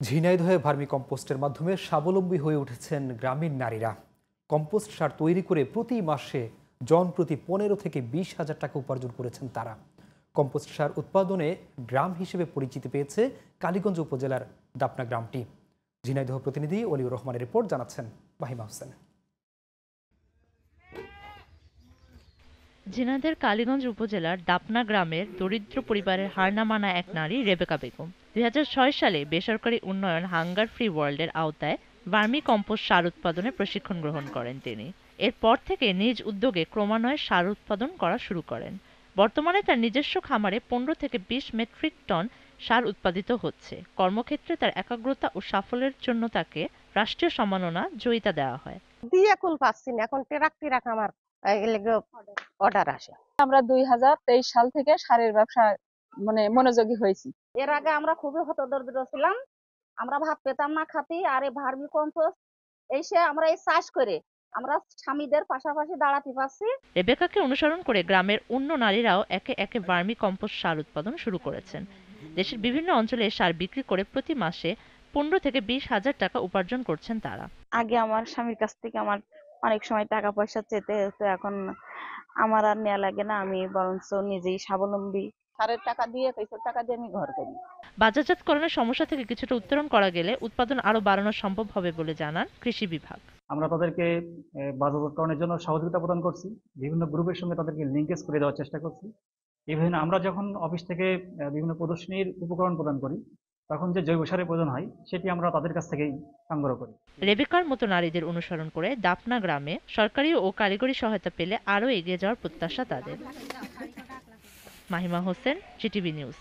ঝিনাইদহে vermi কম্পোস্টের মাধ্যমে স্বাবলম্বী হয়ে উঠেছেন গ্রামীণ নারীরা। কম্পোস্ট সার তৈরি করে প্রতি মাসে জনপ্রতি 15 থেকে 20,000 টাকা উপার্জন করেছেন তারা। কম্পোস্ট সার উৎপাদনে গ্রাম হিসেবে পরিচিতি পেয়েছে কালীগঞ্জ উপজেলার দাপনা গ্রামটি। ঝিনাইদহ প্রতিনিধি অলিউর রহমানের রিপোর্ট, জানাচ্ছেন মাহিমা হোসেন। ঝিনাইদহের কালীগঞ্জ উপজেলার দাপনা গ্রামের দরিদ্র পরিবারের হার না মানা এক নারী রেবেকা বেগম 2006 সালে বেসরকারি উন্নয়ন হাঙ্গার ফ্রি ওয়ার্ল্ডের আওতায় ভার্মি কম্পোস্ট সার উৎপাদনে প্রশিক্ষণ গ্রহণ করেন তিনি। এরপর থেকে নিজ উদ্যোগে ক্রমান্বয়ে সার উৎপাদন করা শুরু করেন। বর্তমানে তার নিজস্ব খামারে 15 থেকে 20 মেট্রিক টন সার উৎপাদিত হচ্ছে। কর্মক্ষেত্রে তার একাগ্রতা ও সাফল্যের জন্য তাকে রাষ্ট্রীয় সম্মাননা জয়িতা দেওয়া হয়। দিয়ে কুল পাচ্ছি না, এখন ট্রাক আমার অর্ডার আসে। আমরা 2023 সাল থেকে সারের ব্যবসা মনোযোগী হয়েছি। এর আগে আমরা খুবই হতদরিদ্র ছিলাম, আমরা ভাত পেতাম না খাতি। আর এই ভার্মি কম্পোস্ট এসে আমরা এই চাষ করে আমরা স্বামীদের পাশাপাশি দাঁড়াতে পারছি। রেবেকাকে অনুসরণ করে গ্রামের অন্য নারীরাও একে একে ভার্মি কম্পোস্ট সার উৎপাদন শুরু করেছেন। দেশের বিভিন্ন অঞ্চলে সার বিক্রি করে প্রতি মাসে 15 থেকে 20,000 টাকা উপার্জন করছেন তারা। আগে আমার স্বামীর কাছ থেকে আমার অনেক সময় টাকা পয়সা চেতে হতো, এখন আমার আর নেওয়া লাগে না, আমি বরঞ্চ নিজেই স্বাবলম্বী। সারের টাকা দিয়ে পয়সার টাকা দিয়ে আমি ঘর করি। বাজারজাতকরণের সমস্যা থেকে কিছুটা উত্তরণ করা গেলে উৎপাদন আরো বাড়ানো সম্ভব হবে বলে জানান কৃষি বিভাগ। আমরা তাদেরকে বাজারজাতকরণের জন্য সহযোগিতা প্রদান করছি, বিভিন্ন গ্রুপের সঙ্গে তাদেরকে লিঙ্কেজ করে দেওয়ার চেষ্টা করছি। ইভেন আমরা যখন অফিস থেকে বিভিন্ন প্রদর্শনীর উপকরণ প্রদান করি, তখন যে জৈব সারের প্রয়োজন হয় সেটি আমরা তাদের কাছ থেকেই সংগ্রহ করি। রেবেকার মতো নারীদের অনুসরণ করে দাপনা গ্রামে সরকারি ও কারিগরি সহায়তা পেলে আরও এগিয়ে যাওয়ার প্রত্যাশা তাদের। Mahima Hossain, GTV news.